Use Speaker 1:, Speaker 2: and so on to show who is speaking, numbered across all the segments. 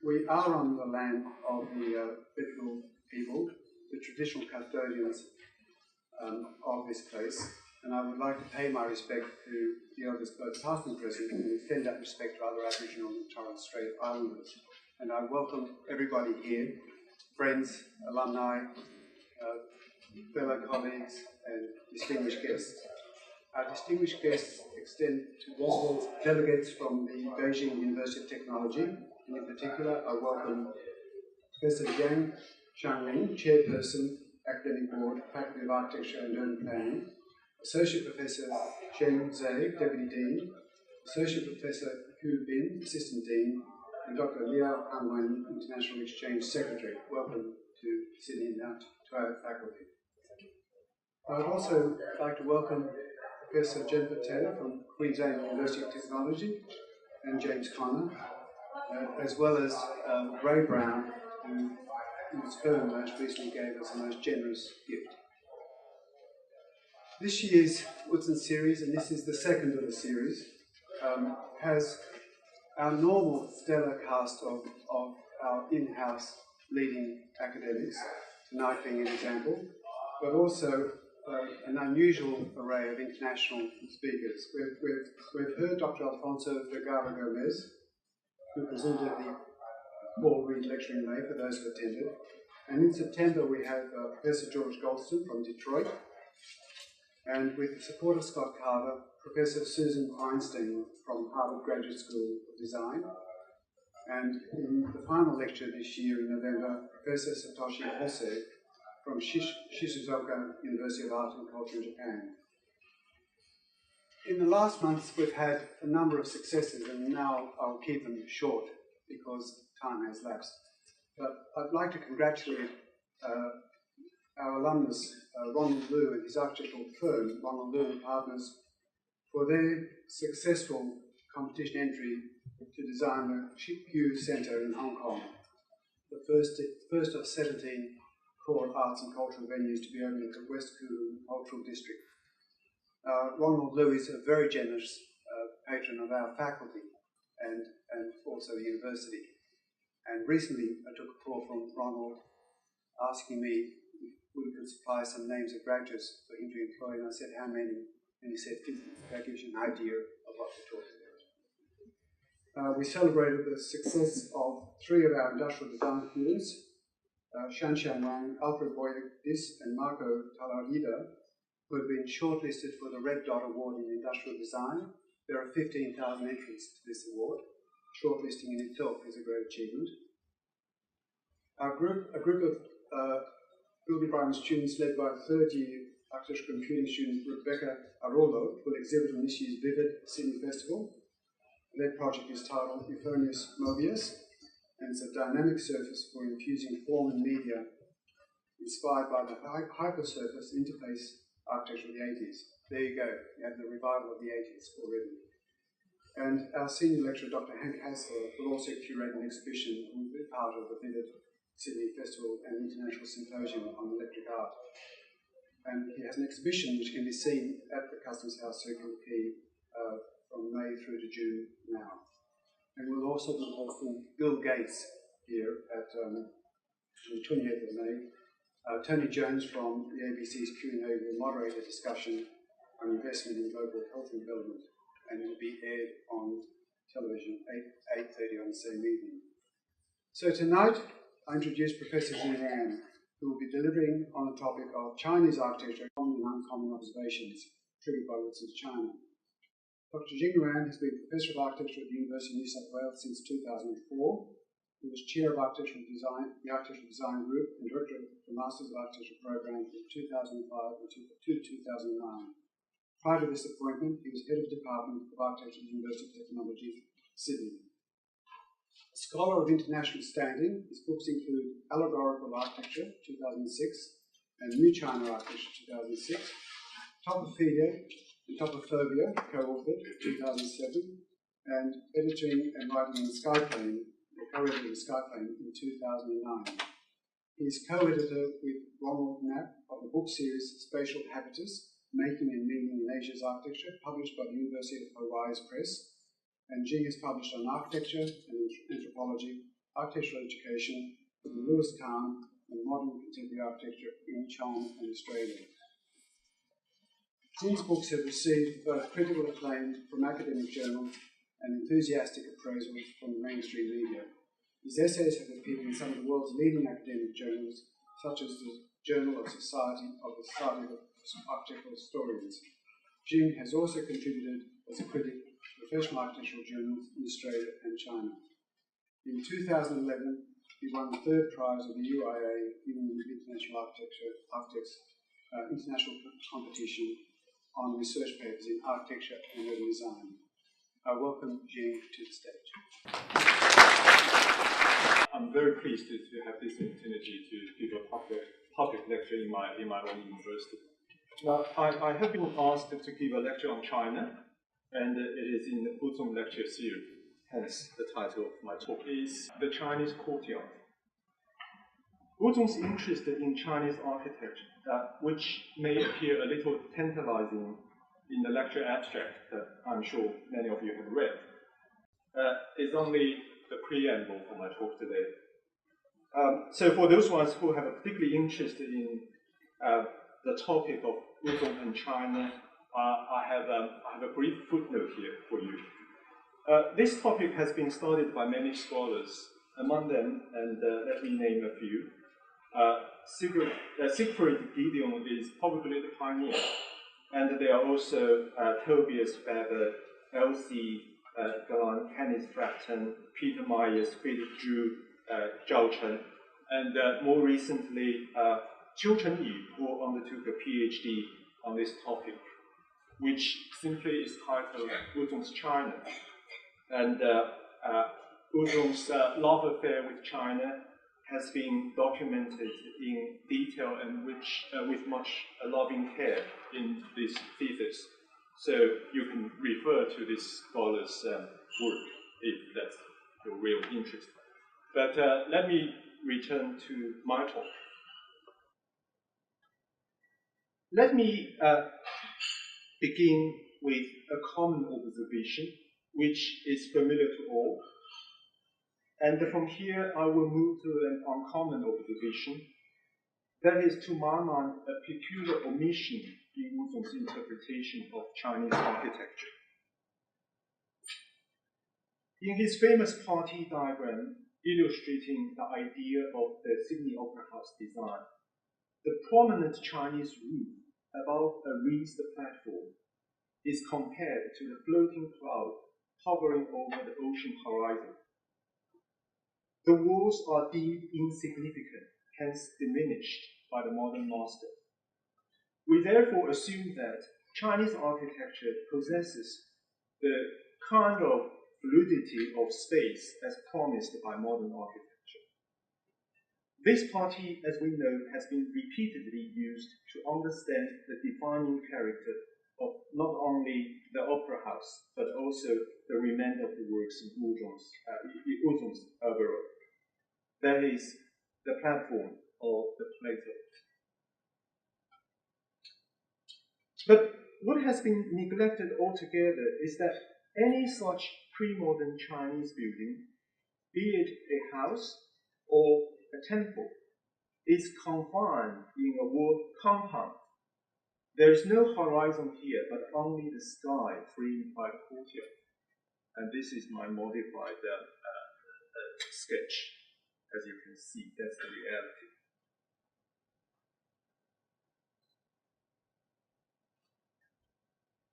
Speaker 1: We are on the land of the Bidgul people, the traditional custodians of this place, and I would like to pay my respect to the elders both past and present and extend that respect to other Aboriginal and Torres Strait Islanders. And I welcome everybody here, friends, alumni, fellow colleagues and distinguished guests. Our distinguished guests extend to all delegates from the Beijing University of Technology, and in particular I welcome Professor Yang Xiangling, Chairperson, Academic Board, Faculty of Architecture and Urban Planning, Associate Professor Zheng Zhe, Deputy Dean, Associate Professor Hu Bin, Assistant Dean, and Dr. Liao Hanwen, International Exchange Secretary. Welcome to Sydney and to our faculty. I would also like to welcome Professor Jennifer Taylor from Queensland University of Technology and James Connor, as well as Ray Brown, whose firm most recently gave us a most generous gift. This year's Utzon series, and this is the second of the series, has our normal stellar cast of our in-house leading academics, tonight being an example, but also an unusual array of international speakers. We've heard Dr. Alfonso Vergara Gomez, who presented the Paul Reed Lecture in May for those who attended. And in September we have Professor George Goldston from Detroit, and with the support of Scott Carver, Professor Susan Feinstein from Harvard Graduate School of Design. And in the final lecture this year in November, Professor Satoshi Hosei from Shizuoka University of Art and Culture in Japan. In the last months we've had a number of successes, and now I'll keep them short because time has lapsed. But I'd like to congratulate our alumnus, Ronald Liu and his architectural firm, Ronald Liu and Partners, for their successful competition entry to design the Qiu Centre in Hong Kong, the first of 17 core arts and cultural venues to be opened at the West Kowloon Cultural District. Ronald Liu is a very generous patron of our faculty and also the university. And recently I took a call from Ronald asking me if we could supply some names of graduates for him to employ, and I said, how many? And he said 50. That gives you an idea of what we're talking about. We celebrated the success of 3 of our industrial design students, Shanshan Wang, Alfred Boyadis, and Marco Talarida, who have been shortlisted for the Red Dot Award in Industrial Design. There are 15,000 entries to this award. Shortlisting in itself is a great achievement. A group of building design students led by third-year architectural computing student Rebecca Arolo will exhibit on this year's Vivid Sydney Festival. Their project is titled Euphonious Mobius, and it's a dynamic surface for infusing form and media inspired by the hypersurface interface architecture of the 80s. There you go, you have the revival of the 80s already. And our senior lecturer, Dr. Hank Hassler, will also curate an exhibition and will be part of the Vivid Sydney Festival and International Symposium on Electric Art. And he has an exhibition which can be seen at the Customs House Circular Quay from May through to June now. And we'll also be hosting Bill Gates here at on the 28th of May. Tony Jones from the ABC's Q&A will moderate a discussion on investment in global health and development, and it will be aired on television 8:30 on the same evening. So tonight I introduce Professor Xing Ruan, who will be delivering on the topic of Chinese architecture, common and uncommon observations triggered by Utzon's China. Dr. Xing Ruan has been Professor of Architecture at the University of New South Wales since 2004. He was Chair of Architectural Design, the Architectural Design Group, and Director of the Masters of Architecture program from 2005 to 2009. Prior to this appointment, he was Head of the Department of Architecture at the University of Technology, Sydney. A scholar of international standing, his books include Allegorical Architecture, 2006, and New China Architecture, 2006, Topophilia and Topophobia, co-authored, 2007, and Editing and Writing in Skyplane, co-edited in Skyplane in 2009. He is co-editor with Ronald Knapp of the book series Spatial Habitus, Making and Meaning in Asia's Architecture, published by the University of Hawaii's Press, and Xing has published on architecture and anthropology, Architectural Education for the Lewis Kahn and Modern Contemporary Architecture in China and Australia. Xing's books have received both critical acclaim from academic journals and enthusiastic appraisal from the mainstream media. His essays have appeared in some of the world's leading academic journals, such as the Journal of the Society of Architectural Historians. Xing has also contributed as a critic to professional architectural journals in Australia and China. In 2011, he won the third prize of the UIA International Architects International Competition on research papers in architecture and urban design. I welcome Xing to the stage.
Speaker 2: I'm very pleased to have this opportunity to give a public lecture in my own university. Now, I have been asked to give a lecture on China, and it is in the Utzon lecture series. Hence, the title of my talk is The Chinese Courtyard. Utzon's interest in Chinese architecture, which may appear a little tantalizing in the lecture abstract that I'm sure many of you have read, is only the preamble for my talk today. So for those ones who have a particular interest in the topic of Utzon and China, I have a brief footnote here for you. This topic has been studied by many scholars, among them, and let me name a few. Siegfried Gideon is probably the pioneer, and there are also Tobias Weber, Elsie Galan, Kenneth Frampton, Peter Myers, Philip Zhu, Zhao Chen, and more recently, Qiu Chenyu, who undertook a PhD on this topic, which simply is titled Utzon's China. And Utzon's love affair with China has been documented in detail and with much loving care in this thesis. So you can refer to this scholar's work if that's your real interest. But let me return to my talk. Let me begin with a common observation, which is familiar to all. And from here, I will move to an uncommon observation. That is, to my mind, a peculiar omission in Utzon's interpretation of Chinese architecture. In his famous party diagram illustrating the idea of the Sydney Opera House design, the prominent Chinese roof above a raised platform is compared to the floating cloud hovering over the ocean horizon. The walls are deemed insignificant, hence diminished by the modern master. We therefore assume that Chinese architecture possesses the kind of fluidity of space as promised by modern architecture. This party, as we know, has been repeatedly used to understand the defining character of not only the opera house, but also the remainder of the works in Utzon's oeuvre. That is, the platform or the plateau. But what has been neglected altogether is that any such pre-modern Chinese building, be it a house or a temple, is confined in a walled compound. There is no horizon here, but only the sky framed by the courtyard. And this is my modified sketch. As you can see, that's the reality.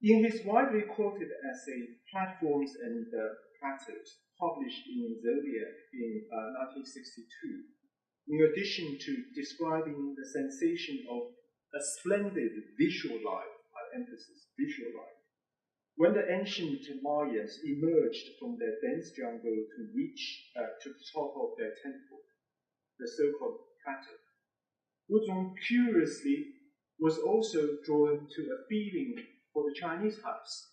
Speaker 2: In his widely quoted essay, Platforms and Plateaus, published in Zodiac in 1962, in addition to describing the sensation of a splendid visual life, I emphasize visual life, when the ancient Mayans emerged from their dense jungle to reach to the top of their temple, the so-called plateau, Utzon curiously was also drawn to a feeling for the Chinese house,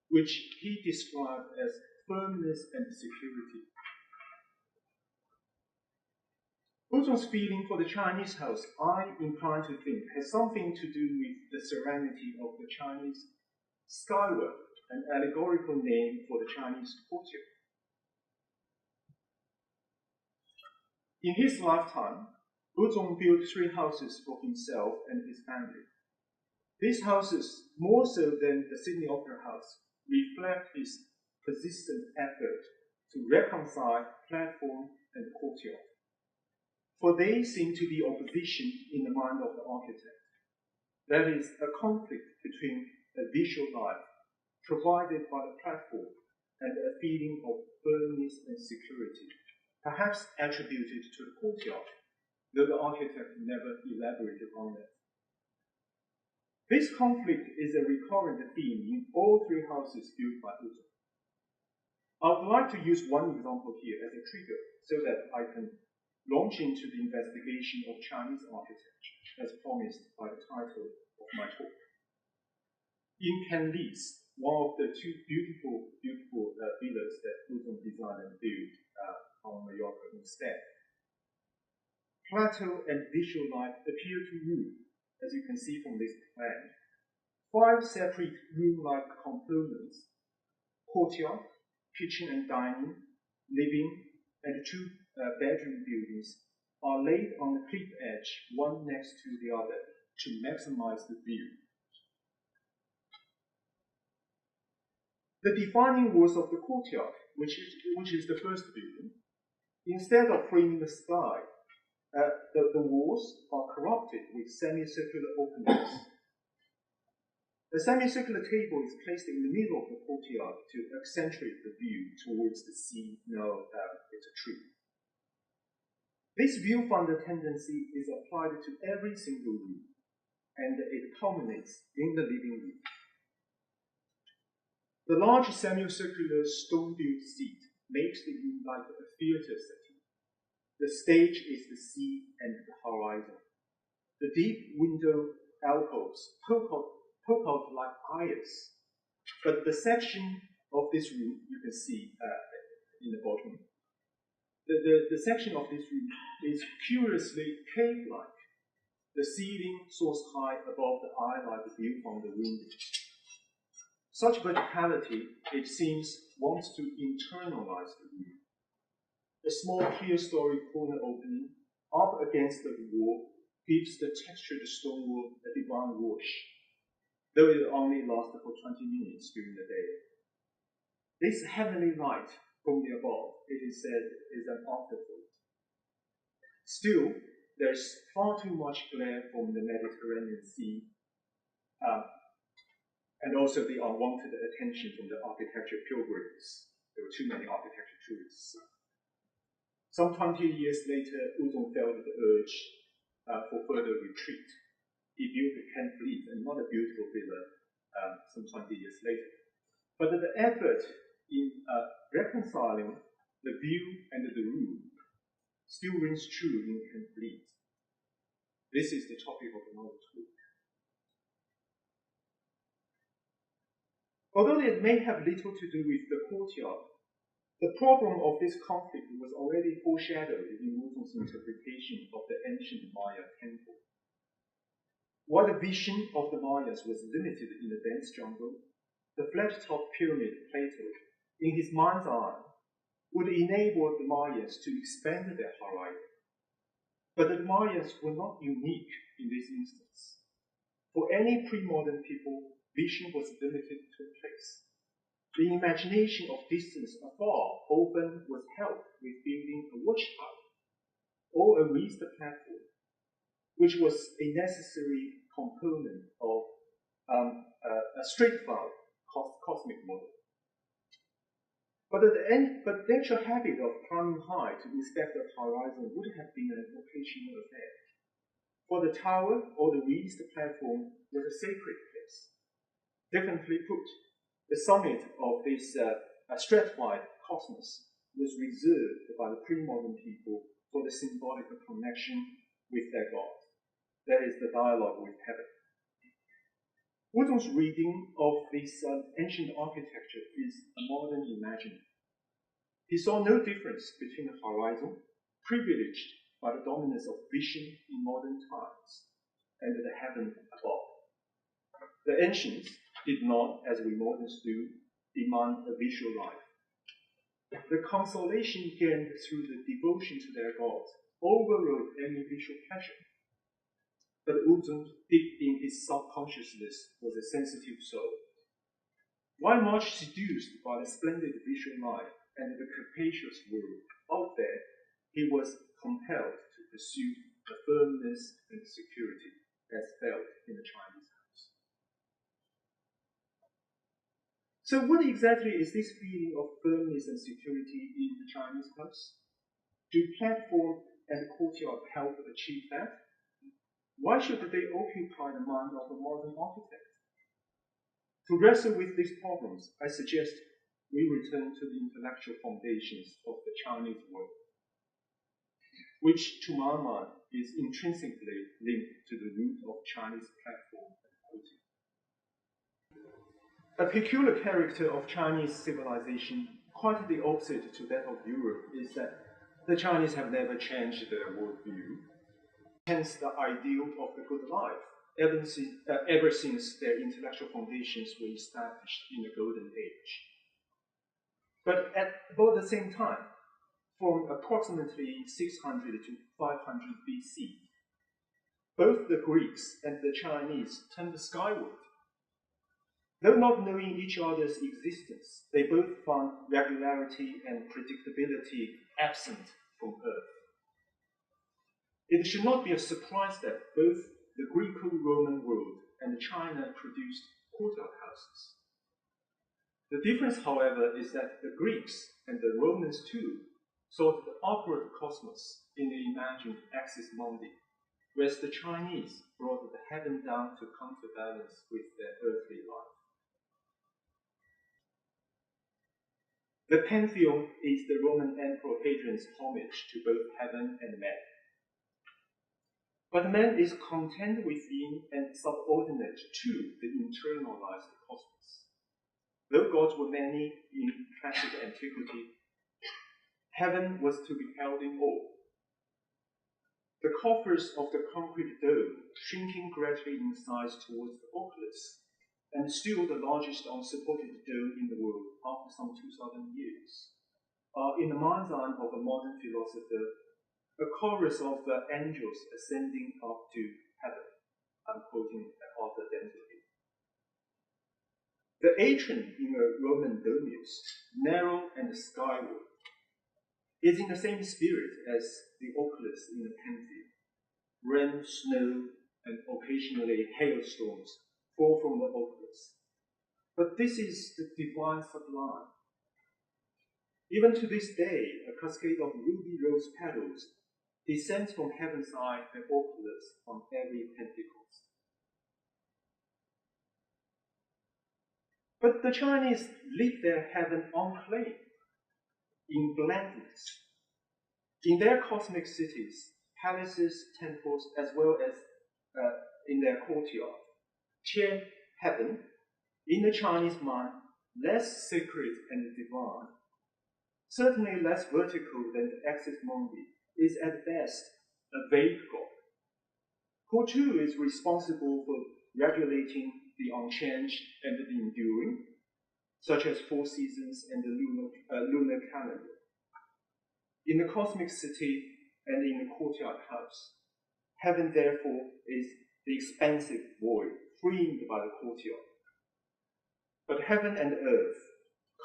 Speaker 2: which he described as firmness and security. Utzon's feeling for the Chinese house, I incline to think, has something to do with the serenity of the Chinese skyward, an allegorical name for the Chinese courtyard. In his lifetime, Utzon built 3 houses for himself and his family. These houses, more so than the Sydney Opera House, reflect his persistent effort to reconcile platform and courtyard. For they seem to be opposition in the mind of the architect. That is, a conflict between a visual life provided by the platform and a feeling of firmness and security, perhaps attributed to the courtyard, though the architect never elaborated on it. This conflict is a recurrent theme in all 3 houses built by Utzon. I would like to use one example here as a trigger so that I can launch into the investigation of Chinese architecture, as promised by the title of my talk. In Canlis, one of the 2 beautiful villas that Utzon designed and built on Mallorca instead, plateau and visual life appear to rule, as you can see from this plan. 5 separate room-like components, courtyard, kitchen and dining, living, and 2 bedroom buildings are laid on the cliff edge, one next to the other, to maximize the view. The defining walls of the courtyard, which is the first building, instead of framing the sky, the walls are corrupted with semicircular openings. The semicircular table is placed in the middle of the courtyard to accentuate the view towards the sea. Now it's a tree. This viewfinder tendency is applied to every single room, and it culminates in the living room. The large semicircular stone-built seat makes the room like a theatre setting. The stage is the sea and the horizon. The deep window alcoves poke out like eyes, but the section of this room you can see in the bottom. The section of this room is curiously cave-like. The ceiling soars high above the eye-like view from the window. Such verticality, it seems, wants to internalize the room. A small clear-story corner opening up against the wall gives the textured stone wall a divine wash, though it only lasted for 20 minutes during the day. This heavenly light from the above, it is said, is an afterthought. Still, there's far too much glare from the Mediterranean Sea, and also the unwanted attention from the architecture pilgrims. There were too many architecture tourists. Some 20 years later, Utzon felt the urge for further retreat. He built a Ken Fleet, and not a beautiful villa, some 20 years later. But the effort in reconciling the view and the room still rings true in Ken Fleet. This is the topic of another talk. Although it may have little to do with the courtyard, the problem of this conflict was already foreshadowed in Utzon's interpretation of the ancient Maya temple. While the vision of the Mayas was limited in the dense jungle, the flat-top pyramid Plato, in his mind's eye, would enable the Mayas to expand their horizon. But the Mayas were not unique in this instance. For any pre-modern people, vision was limited to a place. The imagination of distance afar often was helped with building a watchtower or a raised platform, which was a necessary component of a straightforward cosmic model. But the actual habit of climbing high to inspect the horizon would have been an occasional affair. For the tower or the raised platform was a sacred place. Differently put, the summit of this stratified cosmos was reserved by the pre-modern people for the symbolic connection with their God. That is the dialogue with heaven. Utzon's reading of this ancient architecture is a modern imagining. He saw no difference between the horizon, privileged by the dominance of vision in modern times, and the heaven above. The ancients did not, as we moderns do, demand a visual life. The consolation gained through the devotion to their gods overrode any visual pleasure. But Utzon, deep in his subconsciousness, was a sensitive soul. While much seduced by the splendid visual life and the capacious world out there, he was compelled to pursue the firmness and security as felt in the Chinese house. So what exactly is this feeling of firmness and security in the Chinese house? Do platform and courtyard help achieve that? Why should they occupy the mind of a modern architect? To wrestle with these problems, I suggest we return to the intellectual foundations of the Chinese world, which to my mind is intrinsically linked to the root of Chinese platform and courtyard. A peculiar character of Chinese civilization, quite the opposite to that of Europe, is that the Chinese have never changed their worldview. Hence, the ideal of the good life, ever since their intellectual foundations were established in the Golden Age. But at about the same time, from approximately 600 to 500 BC, both the Greeks and the Chinese turned skyward. Though not knowing each other's existence, they both found regularity and predictability absent from Earth. It should not be a surprise that both the Greco-Roman world and China produced courtyard houses. The difference, however, is that the Greeks and the Romans too sought the upward cosmos in the imagined axis mundi, whereas the Chinese brought the heaven down to counterbalance with their earthly life. The Pantheon is the Roman Emperor Hadrian's homage to both heaven and man. But man is contained within and subordinate to the internalized cosmos. Though gods were many in classic antiquity, heaven was to be held in awe. The coffers of the concrete dome, shrinking gradually in size towards the oculus, and still the largest unsupported dome in the world after some 2,000 years, are in the mind's eye of a modern philosopher a chorus of angels ascending up to heaven. I'm quoting Arthur Dentally. The atrium in a Roman domus, narrow and skyward, is in the same spirit as the oculus in the Pantheon. Rain, snow, and occasionally hailstorms fall from the oculus. But this is the divine sublime. Even to this day, a cascade of ruby rose petals descends from heaven's eye and oculus on every Pentecost. But the Chinese live their heaven unclaimed, in blankness. In their cosmic cities, palaces, temples, as well as in their courtyard, Tian, heaven, in the Chinese mind, less sacred and divine, certainly less vertical than the axis mundi, is at best a vague god. Who too is responsible for regulating the unchanged and the enduring, such as 4 seasons and the lunar calendar. In the cosmic city and in the courtyard house, heaven therefore is the expansive void framed by the courtyard. But heaven and earth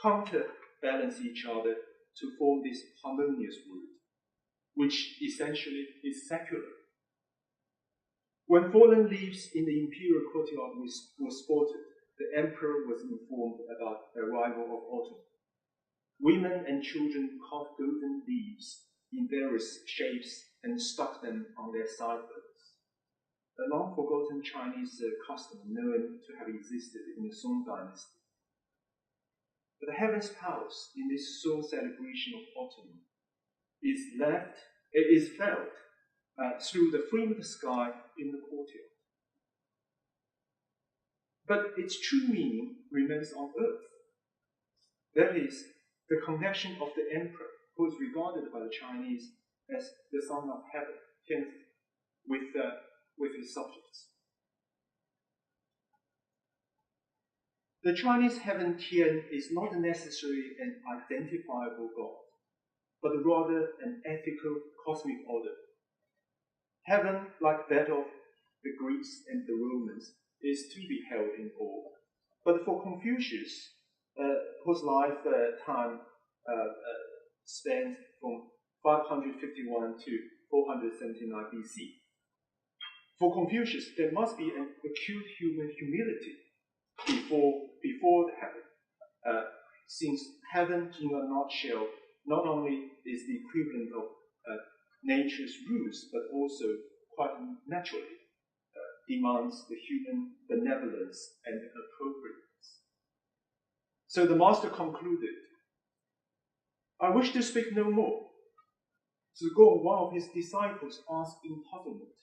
Speaker 2: counterbalance each other to form this harmonious world, which essentially is secular. When fallen leaves in the imperial courtyard were spotted, the emperor was informed about the arrival of autumn. Women and children carved golden leaves in various shapes and stuck them on their sideburns, a long-forgotten Chinese custom known to have existed in the Song Dynasty. But the heaven's pulse in this sole celebration of autumn is felt through the framed sky in the courtyard. But its true meaning remains on earth. That is, the connection of the emperor, who is regarded by the Chinese as the son of heaven, with his subjects. The Chinese heaven Tian is not necessarily an identifiable god, but rather an ethical cosmic order Heaven, like that of the Greeks and the Romans, is to be held in awe. But for Confucius, whose lifetime spans from 551 to 479 BC, for Confucius, there must be an acute human humility before the heaven, since heaven, in a nutshell, not only is the equivalent of nature's rules, but also quite naturally demands the human benevolence and appropriateness. So the master concluded, I wish to speak no more. Zigong, one of his disciples, asked in puzzlement,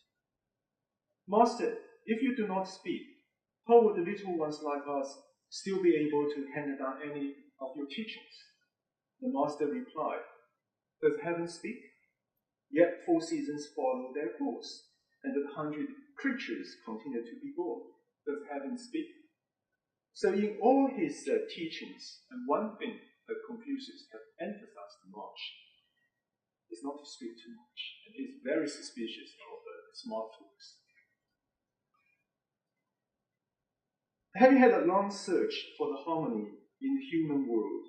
Speaker 2: Master, if you do not speak, how would the little ones like us still be able to hand down any of your teachings? The master replied, Does heaven speak? Yet 4 seasons follow their course, and 100 creatures continue to be born. Does heaven speak? So in all his teachings, and one thing that Confucius has emphasized much is not to speak too much, and he's very suspicious of smart talks. Having had a long search for the harmony in the human world,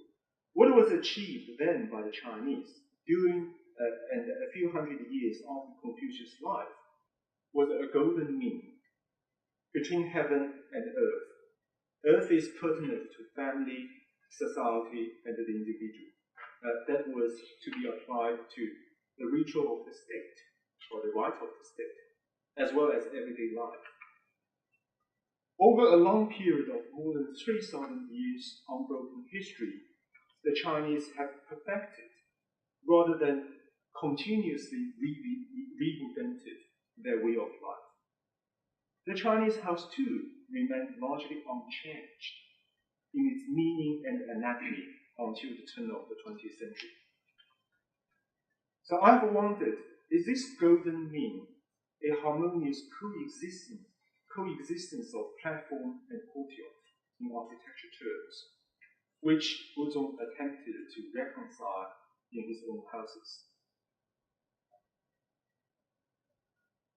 Speaker 2: what was achieved then by the Chinese during and a few hundred years after Confucius' life was a golden mean between heaven and earth. Earth is pertinent to family, society, and the individual. That was to be applied to the ritual of the state, or the rite of the state, as well as everyday life. Over a long period of more than 3,000 years unbroken history, the Chinese have perfected, rather than continuously reinvented, their way of life. The Chinese house, too, remained largely unchanged in its meaning and anatomy until the turn of the 20th century. So I've wondered, is this golden mean a harmonious coexistence of platform and courtyard in architecture terms, which Utzon attempted to reconcile in his own houses?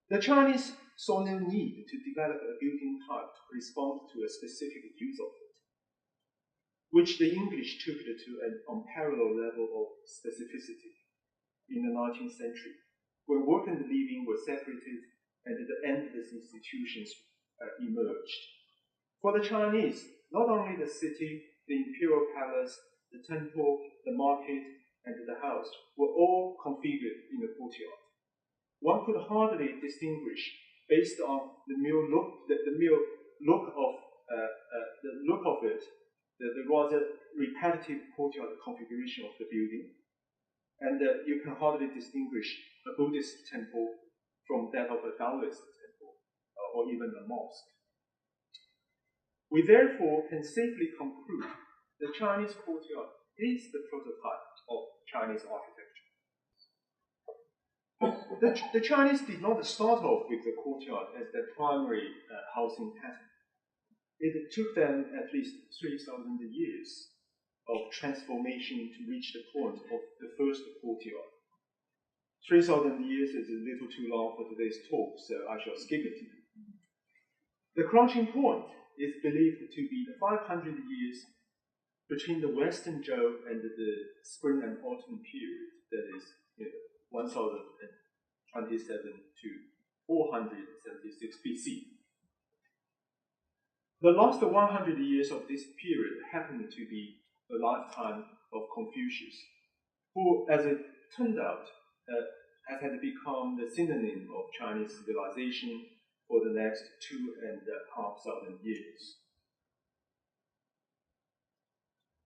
Speaker 2: The Chinese saw no need to develop a building type to respond to a specific use of it, which the English took to an unparalleled level of specificity in the 19th century, when work and living were separated and the endless institutions emerged. For the Chinese, not only the city, the imperial palace, the temple, the market, and the house were all configured in the courtyard. One could hardly distinguish, based on the mere look of it, the rather repetitive courtyard configuration of the building, and you can hardly distinguish a Buddhist temple from that of a Taoist temple, or even a mosque. We therefore can safely conclude the Chinese courtyard is the prototype of Chinese architecture. The Chinese did not start off with the courtyard as their primary housing pattern. It took them at least 3,000 years of transformation to reach the point of the first courtyard. 3,000 years is a little too long for today's talk, so I shall skip it. The crunching point is believed to be the 500 years between the Western Zhou and the spring and autumn period, that is 1027 to 476 BC. The last 100 years of this period happened to be the lifetime of Confucius, who, as it turned out, had become the synonym of Chinese civilization for the next 2,500 years.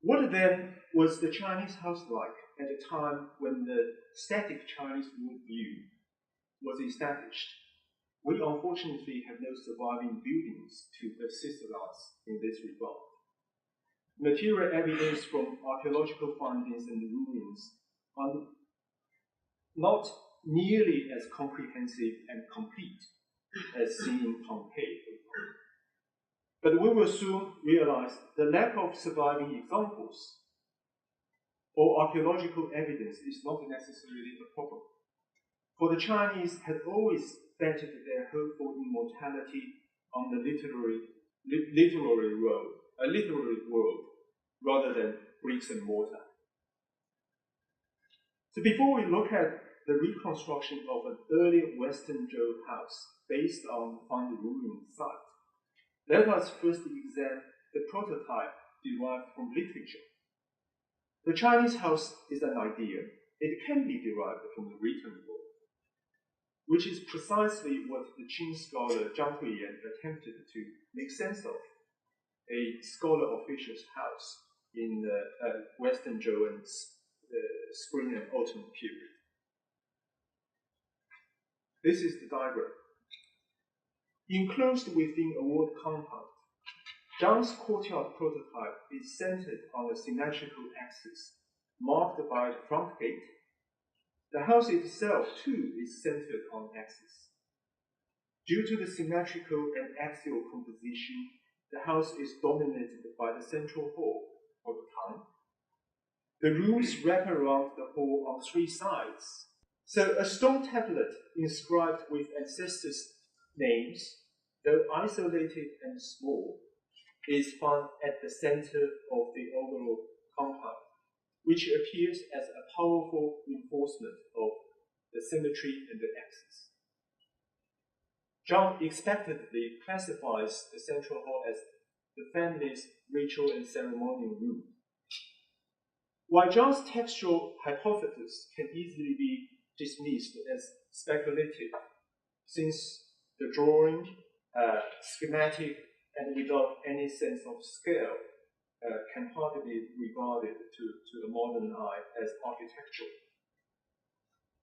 Speaker 2: What then was the Chinese house like at the time when the static Chinese worldview was established? We unfortunately have no surviving buildings to assist us in this regard. Material evidence from archaeological findings and ruins are not nearly as comprehensive and complete as seen in Pompeii. But we will soon realize the lack of surviving examples or archaeological evidence is not necessarily a problem. For the Chinese had always betted their hope for immortality on the literary world rather than bricks and mortar. So before we look at the reconstruction of an early Western Zhou house based on the found ruin site, let us first examine the prototype derived from literature. The Chinese house is an idea. It can be derived from the written word, which is precisely what the Qing scholar Zhang Huiyan attempted to make sense of, a scholar official's house in Western Zhou and spring and autumn period. This is the diagram. Enclosed within a walled compound, Zhang's courtyard prototype is centered on a symmetrical axis, marked by the front gate. The house itself, too, is centered on axis. Due to the symmetrical and axial composition, the house is dominated by the central hall, or the town. The rooms wrap around the hall on three sides. So a stone tablet inscribed with ancestors' names, though isolated and small, is found at the center of the overall compound, which appears as a powerful reinforcement of the symmetry and the axis. Zhang expectedly classifies the central hall as the family's ritual and ceremonial room. While Zhang's textual hypothesis can easily be dismissed as speculative, since the drawing, schematic, and without any sense of scale, can hardly be regarded to the modern eye as architectural.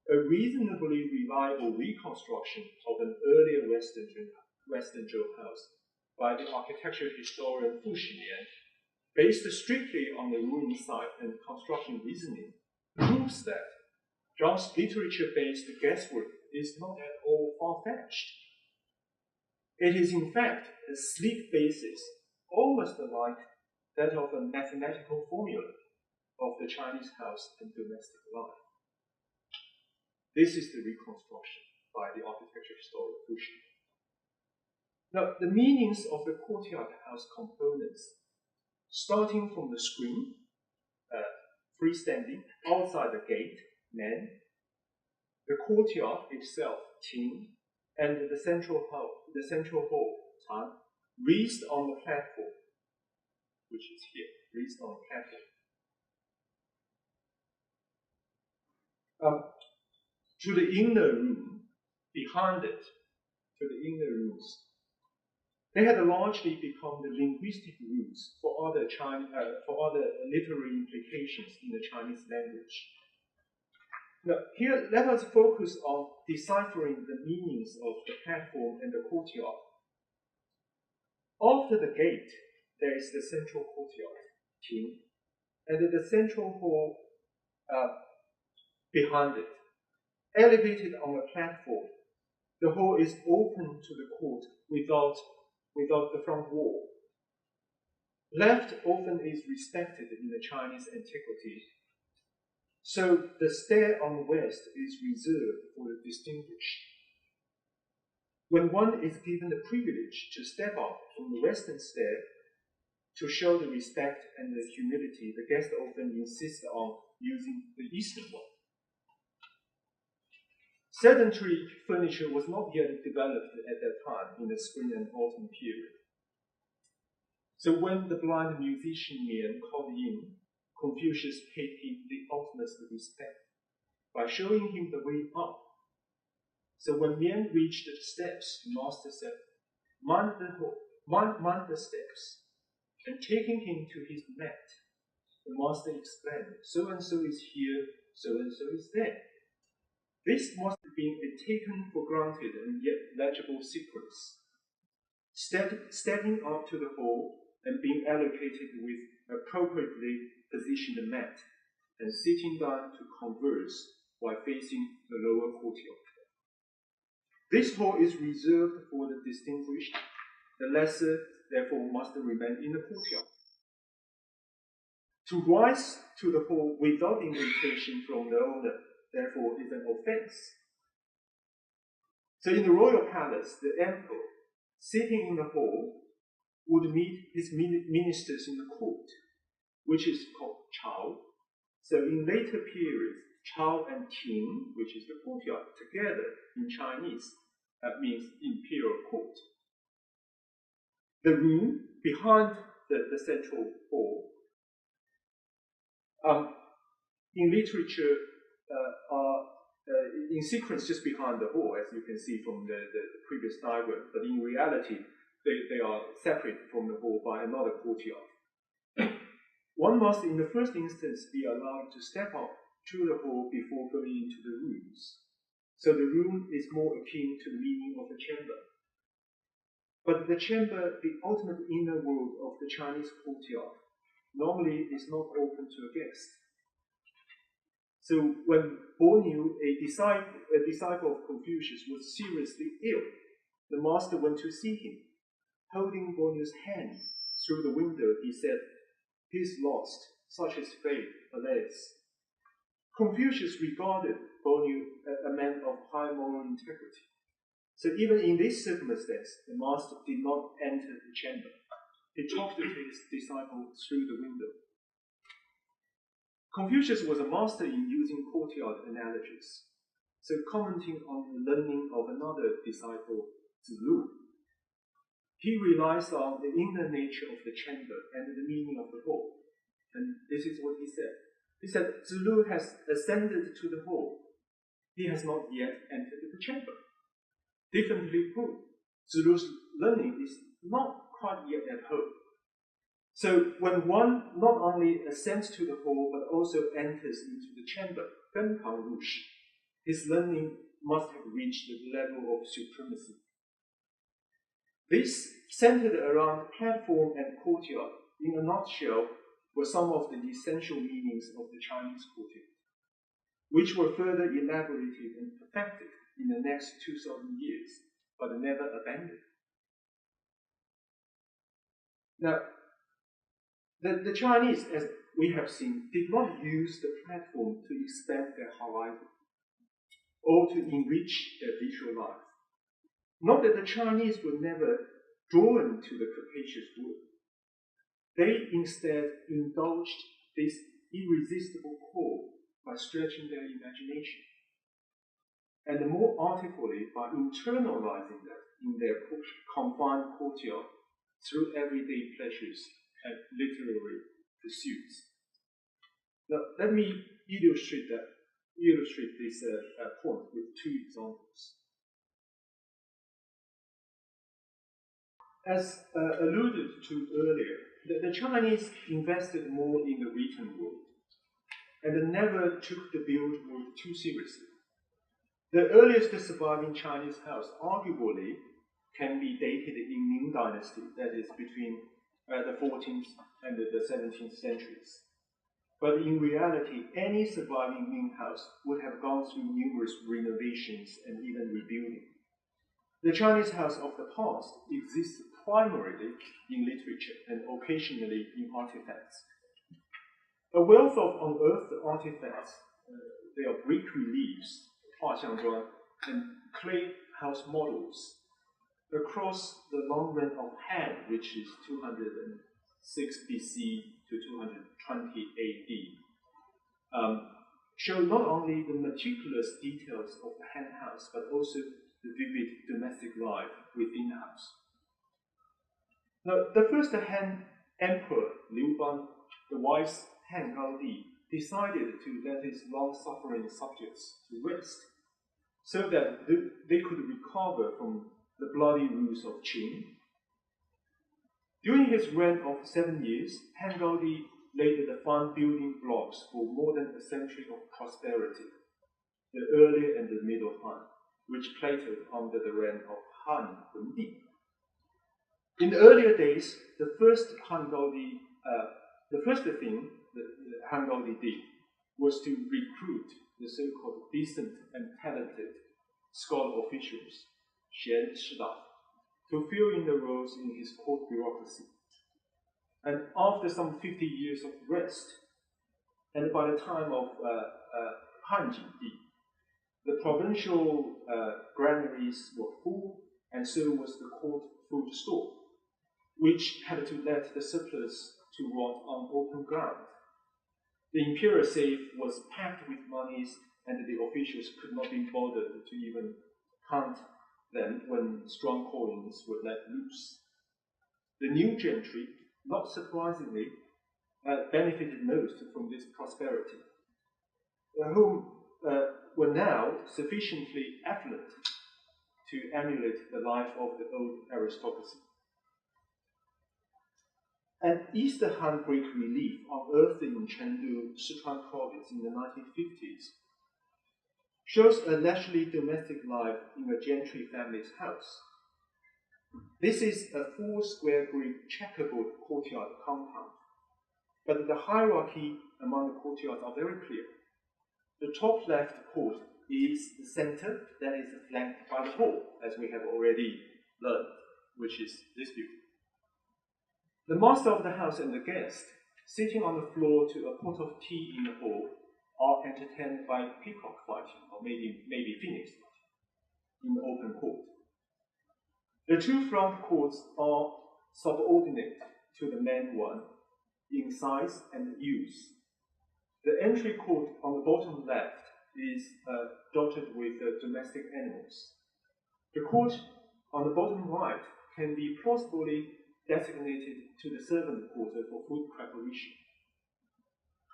Speaker 2: A reasonably reliable reconstruction of an earlier Western Zhou house by the architecture historian Fu Shilian, based strictly on the ruin site and construction reasoning, proves that Zhang's literature-based guesswork is not at all far-fetched. It is in fact a sleek basis, almost like that of a mathematical formula of the Chinese house and domestic life. This is the reconstruction by the architecture historian Fu Shilian. Now, the meanings of the courtyard house components, starting from the screen, freestanding, outside the gate, men, the courtyard itself, Qing, and the central hall, Tan, raised on the platform, which is here, raised on the platform. To the inner room, behind it, to the inner rooms, they had largely become the linguistic roots for other literary implications in the Chinese language. Now, here, let us focus on deciphering the meanings of the platform and the courtyard. After the gate, there is the central courtyard, Qing, and the central hall behind it. Elevated on a platform, the hall is open to the court without the front wall. Left often is respected in the Chinese antiquity, so the stair on the west is reserved for the distinguished. When one is given the privilege to step up from the western stair to show the respect and the humility, the guest often insists on using the eastern one. Sedentary furniture was not yet developed at that time in the spring and autumn period. So when the blind musician Mian called in, Confucius paid him the utmost respect by showing him the way up. So when Mian reached the steps, the master said, mind the steps, and taking him to his mat, the master explained, so-and-so is here, so-and-so is there. This must have been a taken for granted and yet legible sequence. Stepping up to the hall and being allocated with appropriately positioned mat, and sitting down to converse while facing the lower courtyard. This hall is reserved for the distinguished. The lesser, therefore, must remain in the courtyard. To rise to the hall without invitation from the owner, therefore, is an offense. So in the royal palace, the emperor, sitting in the hall, would meet his ministers in the court, which is called Chao. So in later periods, Chao and Qing, which is the courtyard, together in Chinese, means imperial court. The room behind the central hall, in literature, are in sequence just behind the hall, as you can see from the previous diagram, but in reality, they are separate from the hall by another courtyard. One must, in the first instance, be allowed to step up through the hall before going into the rooms. So the room is more akin to the meaning of the chamber. But the chamber, the ultimate inner world of the Chinese courtyard, normally is not open to a guest. So when Bo Niu, a disciple of Confucius, was seriously ill, the master went to see him. Holding Bo Niu's hand through the window, he said, "He's lost, such is fate, alas." Confucius regarded Bo Niu as a man of high moral integrity. So even in this circumstance, the master did not enter the chamber. He talked to his disciple through the window. Confucius was a master in using courtyard analogies. So commenting on the learning of another disciple, Zilu, he relies on the inner nature of the chamber and the meaning of the hall. And this is what he said. He said, Zilu has ascended to the hall. He has not yet entered the chamber. Differently put, Zilu's learning is not quite yet at home. So when one not only ascends to the hall, but also enters into the chamber, his learning must have reached the level of supremacy. This, centered around platform and courtyard, in a nutshell, were some of the essential meanings of the Chinese courtyard, which were further elaborated and perfected in the next 2,000 years, but never abandoned. Now, the Chinese, as we have seen, did not use the platform to expand their horizon or to enrich their visual life. Not that the Chinese were never drawn to the capacious world. They instead indulged this irresistible call by stretching their imagination, and more artfully by internalizing that in their confined courtyard through everyday pleasures and literary pursuits. Now, let me illustrate this point with two examples. As alluded to earlier, the Chinese invested more in the written word and never took the built word too seriously. The earliest surviving Chinese house arguably can be dated in Ming Dynasty, that is between the 14th and the 17th centuries. But in reality, any surviving Ming house would have gone through numerous renovations and even rebuilding. The Chinese house of the past exists primarily in literature and occasionally in artifacts. A wealth of unearthed artifacts, they are brick reliefs, 画像砖, and clay house models across the long reign of Han, which is 206 BC to 220 AD, show not only the meticulous details of the Han house, but also the vivid domestic life within the house. Now, the first Han emperor, Liu Ban, the wise Han Gaodi, decided to let his long-suffering subjects to rest, so that they could recover from the bloody rules of Qing. During his reign of 7 years, Han Gaodi laid the fine building blocks for more than a century of prosperity, the early and the middle Han, which plateaued under the reign of Han Hundi. In the earlier days, the first thing Han Gaodi did was to recruit the so-called decent and talented scholar officials, Xian Shida, to fill in the roles in his court bureaucracy. And after some 50 years of rest, and by the time of Han Jingdi, The provincial granaries were full, and so was the court food store, which had to let the surplus to rot on open ground. The imperial safe was packed with monies, and the officials could not be bothered to even count them when strong coins were let loose. The new gentry, not surprisingly, benefited most from this prosperity, whom were now sufficiently affluent to emulate the life of the old aristocracy. An Eastern Han Greek relief unearthed in Chengdu, Sichuan province in the 1950s shows a leisurely domestic life in a gentry family's house. This is a 4-square Greek checkerboard courtyard compound, but the hierarchy among the courtyards are very clear. The top left court is the center that is flanked by the hall, as we have already learned, which is this view. The master of the house and the guest, sitting on the floor to a pot of tea in the hall, are entertained by peacock fighting, or maybe phoenix fighting, in the open court. The two front courts are subordinate to the main one in size and use. The entry court on the bottom left is dotted with domestic animals. The court on the bottom right can be plausibly designated to the servant quarter for food preparation,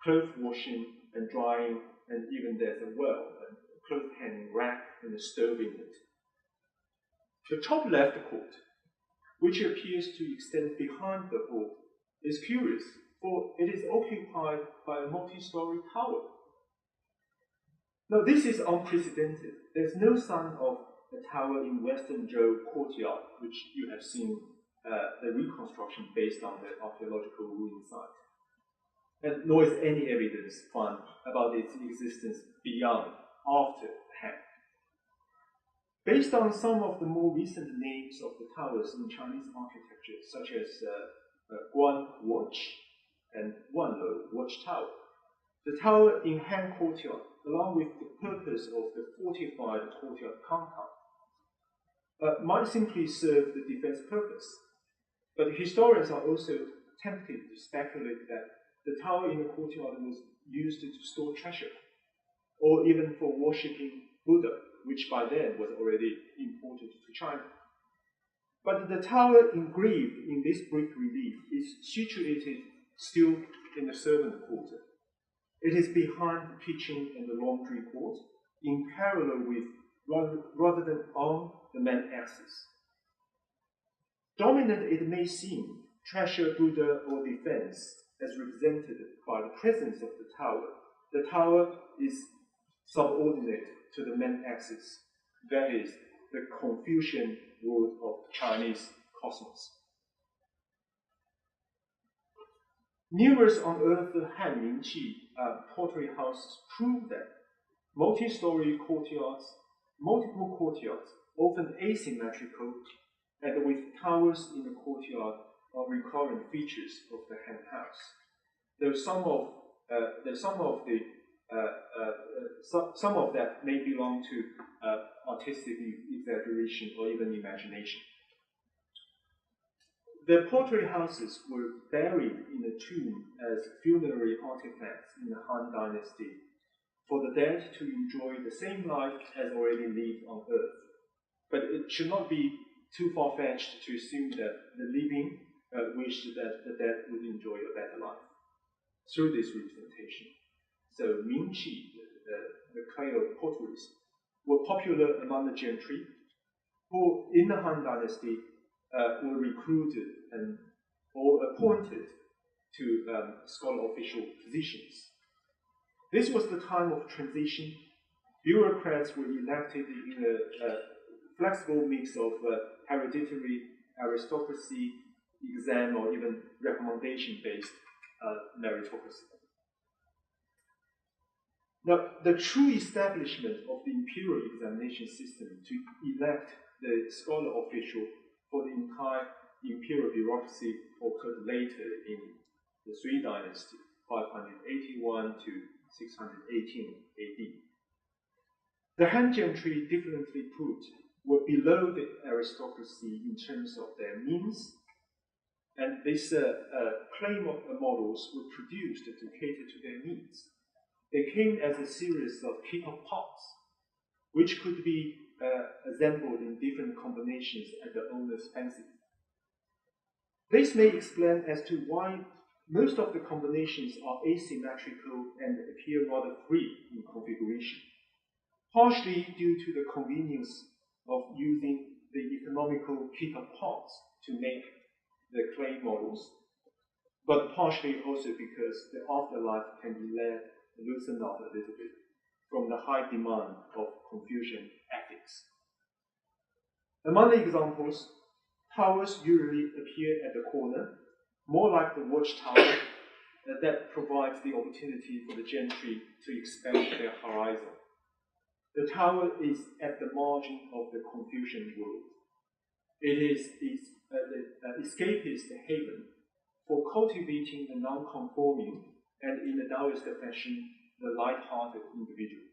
Speaker 2: clothes washing and drying, and even there's a well, a clothes hanging rack, and a stove in it. The top left court, which appears to extend behind the hall, is curious, for it is occupied by a multi-story tower. Now, this is unprecedented. There's no sign of a tower in Western Zhou Courtyard, which you have seen the reconstruction based on the archaeological ruin site. And nor is any evidence found about its existence beyond after the Han. Based on some of the more recent names of the towers in Chinese architecture, such as Guan Watch and Wanlou Watchtower, the tower in Han Courtyard, along with the purpose of the fortified courtyard compound, might simply serve the defense purpose. But historians are also tempted to speculate that the tower in the courtyard was used to store treasure, or even for worshipping Buddha, which by then was already imported to China. But the tower engraved in this brick relief is situated still in the servant quarter. It is behind the kitchen and the laundry court, in parallel with, rather than on, the main axis. Dominant it may seem, treasure, Buddha, or defense, as represented by the presence of the tower is subordinate to the main axis, that is, the Confucian world of Chinese cosmos. Numerous unearthed Han Mingqi pottery houses prove that multi-story courtyards, multiple courtyards, often asymmetrical, and with towers in the courtyard are recurrent features of the Han house. Though some of that may belong to artistic exaggeration or even imagination. The pottery houses were buried in a tomb as funerary artifacts in the Han Dynasty for the dead to enjoy the same life as already lived on earth. But it should not be too far-fetched to assume that the living wished that the dead would enjoy a better life through this representation. So Mingqi, the clay potteries, were popular among the gentry, who in the Han Dynasty were recruited or appointed to scholar official positions. This was the time of transition. Bureaucrats were elected in a flexible mix of hereditary aristocracy, exam, or even recommendation-based meritocracy. Now, the true establishment of the imperial examination system to elect the scholar official for the entire imperial bureaucracy occurred later in the Sui Dynasty, 581 to 618 AD. The Han gentry, differently put, were below the aristocracy in terms of their means, and these clay models were produced to cater to their needs. They came as a series of keeper pots, which could be assembled in different combinations at the owner's fancy. This may explain as to why most of the combinations are asymmetrical and appear rather free in configuration, partially due to the convenience of using the economical keeper pots to make the clay models, but partially also because the afterlife can be loosened up a little bit from the high demand of Confucian ethics. Among the examples, towers usually appear at the corner, more like the watchtower that provides the opportunity for the gentry to expand their horizon. The tower is at the margin of the Confucian world. It is the escapist haven for cultivating the non-conforming and, in the Taoist fashion, the light-hearted individual.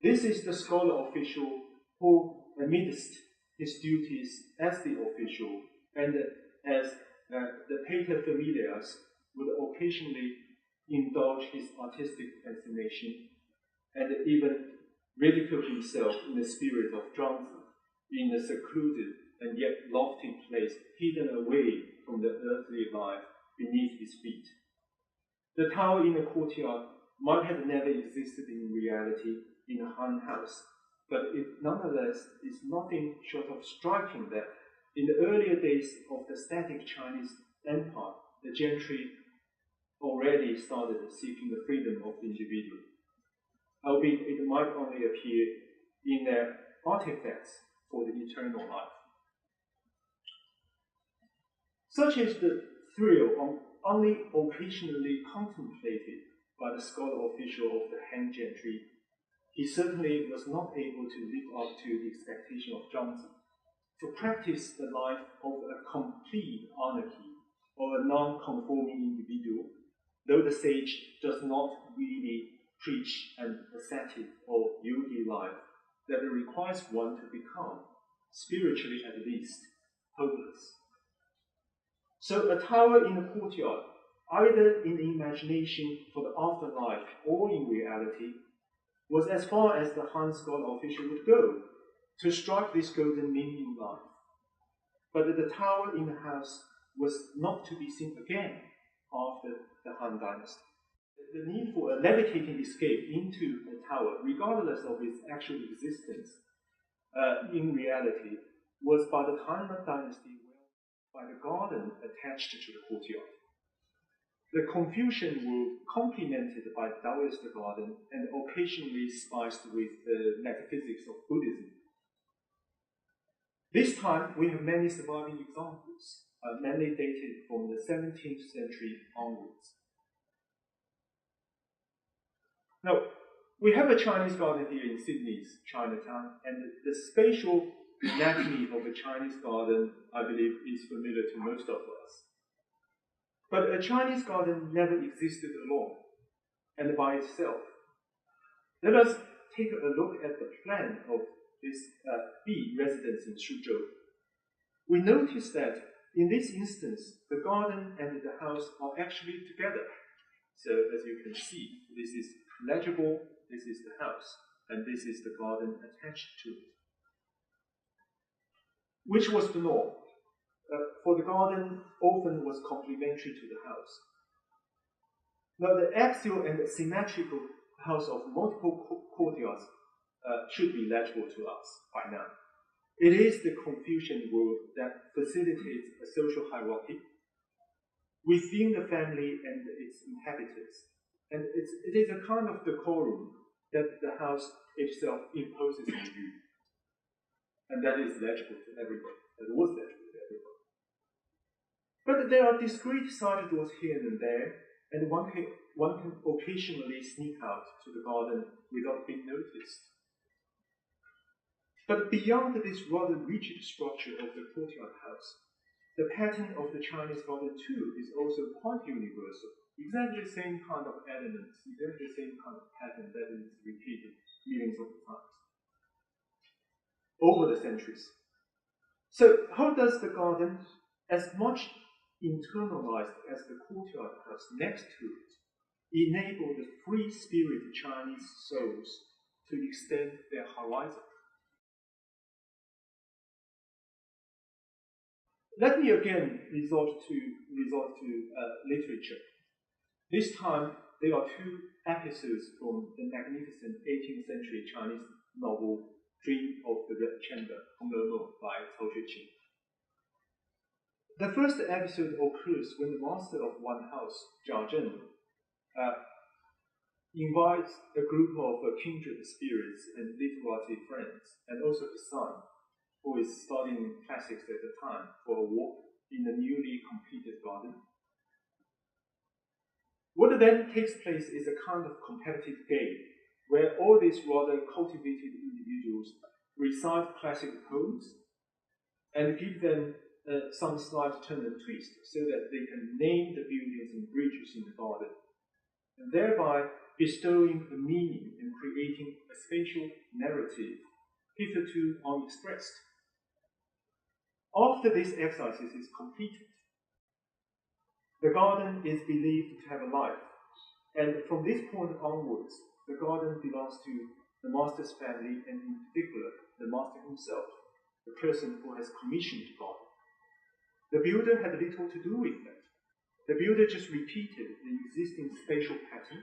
Speaker 2: This is the scholar official who, amidst his duties as the official and as the paterfamilias, would occasionally indulge his artistic fascination and even ridicule himself in the spirit of Zhuangzi in a secluded and yet lofty place hidden away from the earthly life beneath his feet. The tower in the courtyard might have never existed in reality in a Han house, but it nonetheless is nothing short of striking that in the earlier days of the static Chinese empire, the gentry already started seeking the freedom of the individual, albeit it might only appear in their artifacts for the eternal life. Such is the thrill only occasionally contemplated by the scholar official of the Han gentry. He certainly was not able to live up to the expectation of Zhuangzi, to practice the life of a complete anarchy or a non-conforming individual, though the sage does not really preach an ascetic or yogi life that requires one to become, spiritually at least, hopeless. So a tower in the courtyard, either in the imagination for the afterlife or in reality, was as far as the Han scholar official would go to strike this golden mean in life. But the tower in the house was not to be seen again after the Han Dynasty. The need for a levitating escape into a tower, regardless of its actual existence in reality, was by the Han Dynasty by the garden attached to the courtyard. The Confucian world, complemented by Taoist garden and occasionally spiced with the metaphysics of Buddhism. This time, we have many surviving examples, mainly dated from the 17th century onwards. Now, we have a Chinese garden here in Sydney's Chinatown, and the spatial anatomy of a Chinese garden, I believe, is familiar to most of us. But a Chinese garden never existed alone and by itself. Let us take a look at the plan of this bee residence in Suzhou. We notice that in this instance, the garden and the house are actually together. So as you can see, this is legible, this is the house, and this is the garden attached to it. Which was the norm? For the garden often was complementary to the house. Now the axial and symmetrical house of multiple courtyards should be legible to us by now. It is the Confucian world that facilitates a social hierarchy within the family and its inhabitants. And it is a kind of decorum that the house itself imposes on you. And that is legible to everyone. That was legible to everyone. But there are discrete side doors here and there, and one can occasionally sneak out to the garden without being noticed. But beyond this rather rigid structure of the courtyard house, the pattern of the Chinese garden too is also quite universal. exactly the same kind of elements, exactly the same kind of pattern that is repeated millions of times over the centuries. So how does the garden, as much internalized as the courtyard house next to it, enable the free-spirited Chinese souls to extend their horizon? Let me again resort to literature. This time, there are two episodes from the magnificent 18th century Chinese novel Dream of the Red Chamber, by Cao Xueqin. The first episode occurs when the master of one house, Jia Zhen, invites a group of kindred spirits and literary friends, and also his son, who is studying classics at the time, for a walk in the newly completed garden. What then takes place is a kind of competitive game, where all these rather cultivated individuals recite classic poems and give them some slight turn and twist so that they can name the buildings and bridges in the garden, and thereby bestowing a meaning and creating a spatial narrative hitherto unexpressed. After this exercise is completed, the garden is believed to have a life, and from this point onwards, the garden belongs to the master's family, and in particular, the master himself, the person who has commissioned the garden. The builder had little to do with that. The builder just repeated the existing spatial pattern.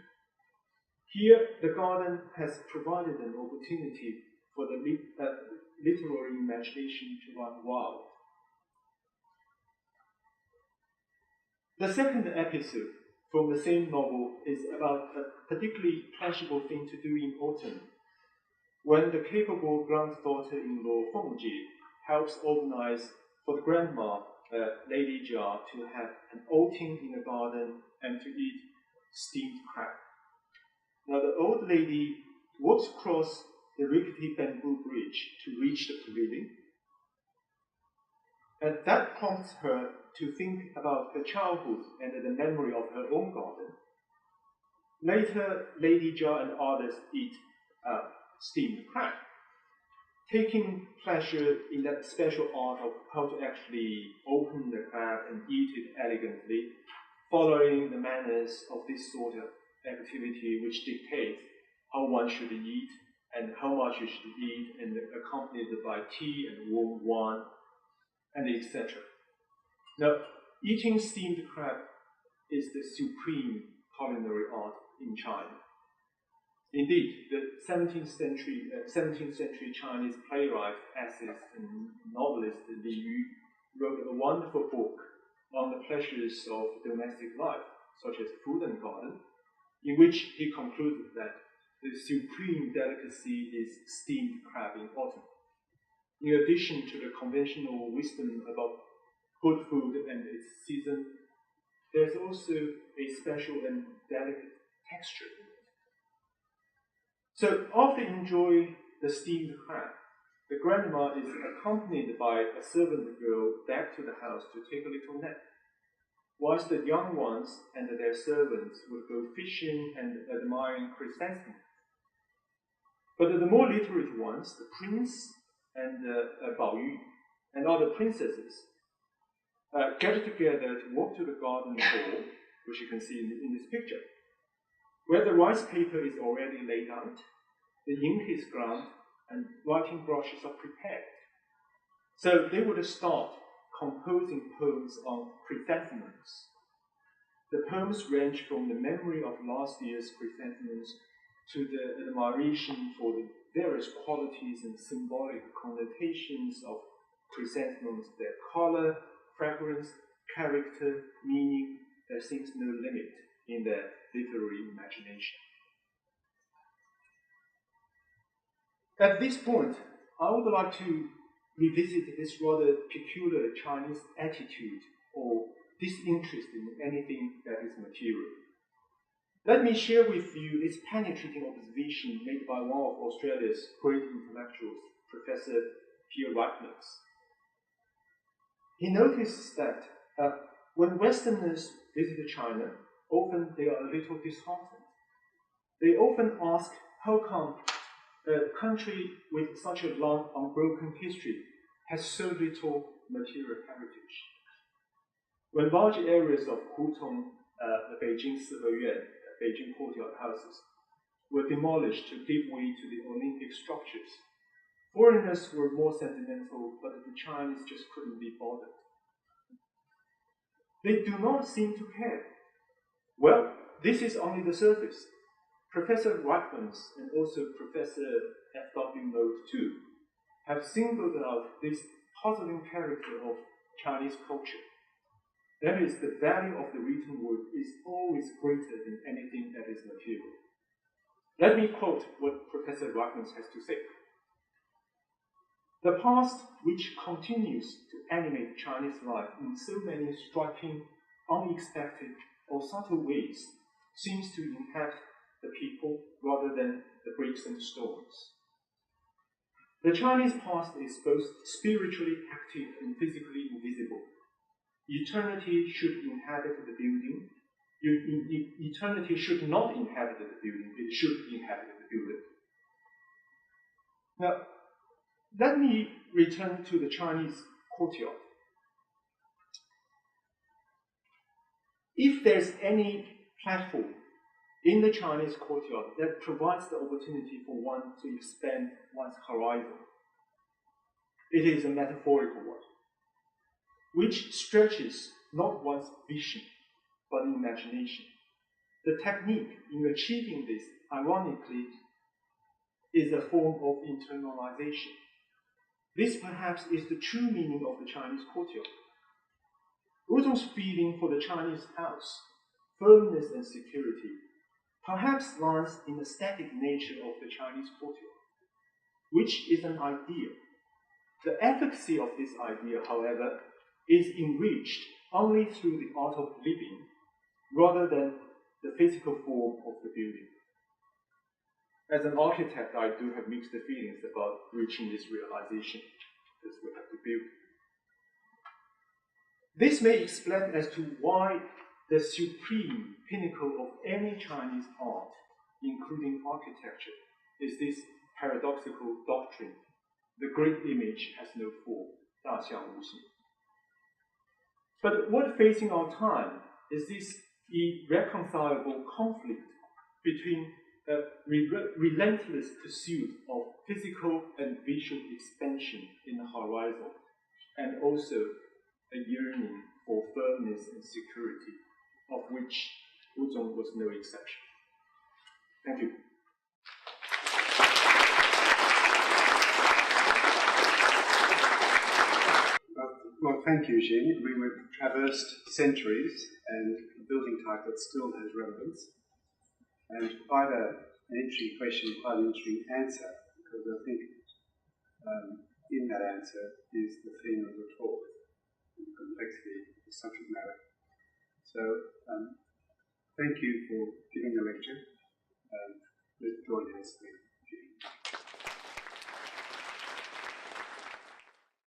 Speaker 2: Here, the garden has provided an opportunity for the literary imagination to run wild. The second episode from the same novel is about a particularly pleasurable thing to do in autumn, when the capable granddaughter-in-law Feng Ji helps organize for the grandma, Lady Jia, to have an outing in the garden and to eat steamed crab. Now the old lady walks across the rickety bamboo bridge to reach the pavilion, and that prompts her to think about her childhood and the memory of her own garden. Later, Lady Jia and others eat steamed crab, taking pleasure in that special art of how to actually open the crab and eat it elegantly, following the manners of this sort of activity which dictates how one should eat and how much you should eat, and accompanied by tea and warm wine, and etc. Now, eating steamed crab is the supreme culinary art in China. Indeed, the 17th century Chinese playwright, essayist, and novelist Li Yu wrote a wonderful book on the pleasures of domestic life, such as food and garden, in which he concluded that the supreme delicacy is steamed crab in autumn. In addition to the conventional wisdom about good food and its season, there's also a special and delicate texture in it. So after enjoying the steamed crab, the grandma is accompanied by a servant girl back to the house to take a little nap, whilst the young ones and their servants would go fishing and admiring chrysanthemums. But the more literate ones, the prince and Bao Yu and other princesses, get together to walk to the garden wall, which you can see in this picture, where the rice paper is already laid out, the ink is ground, and writing brushes are prepared. So they would start composing poems on chrysanthemums. The poems range from the memory of last year's chrysanthemums to the admiration for the various qualities and symbolic connotations of chrysanthemums, their color, fragrance, character, meaning. There seems no limit in their literary imagination. At this point, I would like to revisit this rather peculiar Chinese attitude or disinterest in anything that is material. Let me share with you this penetrating observation made by one of Australia's great intellectuals, Professor Pierre Wackners. He noticed that when Westerners visited China, often they are a little disheartened. They often ask, how come a country with such a long, unbroken history has so little material heritage? When large areas of Utzon, the Beijing Siheyuan, Beijing Courtyard houses, were demolished to give way to the Olympic structures, foreigners were more sentimental, but the Chinese just couldn't be bothered. They do not seem to care. Well, this is only the surface. Professor Ruan and also Professor F.W. Mote too have singled out this puzzling character of Chinese culture. That is, the value of the written word is always greater than anything that is material. Let me quote what Professor Ruan has to say. The past, which continues to animate Chinese life in so many striking, unexpected, or subtle ways, seems to inhabit the people rather than the bricks and stones. The Chinese past is both spiritually active and physically invisible. Eternity should inhabit the building. Eternity should not inhabit the building, it should inhabit the building. Now, let me return to the Chinese courtyard. If there's any platform in the Chinese courtyard that provides the opportunity for one to expand one's horizon, it is a metaphorical one, which stretches not one's vision, but imagination. The technique in achieving this, ironically, is a form of internalization. This perhaps is the true meaning of the Chinese courtyard. Utzon's feeling for the Chinese house, firmness and security, perhaps lies in the static nature of the Chinese courtyard, which is an idea. The efficacy of this idea, however, is enriched only through the art of living, rather than the physical form of the building. As an architect, I do have mixed feelings about reaching this realization, because we have to build. This may explain as to why the supreme pinnacle of any Chinese art, including architecture, is this paradoxical doctrine: the great image has no form, 大象无形. But what facing our time is this irreconcilable conflict between a relentless pursuit of physical and visual expansion in the horizon, and also a yearning for firmness and security, of which Utzon was no exception. Thank you.
Speaker 1: Well, thank you, Xing. We've traversed centuries, and a building type that still has relevance, and quite an interesting question, quite an interesting answer, because I think in that answer is the theme of the talk, the complexity of the subject matter. So, thank you for giving the lecture. Let's join hands, please.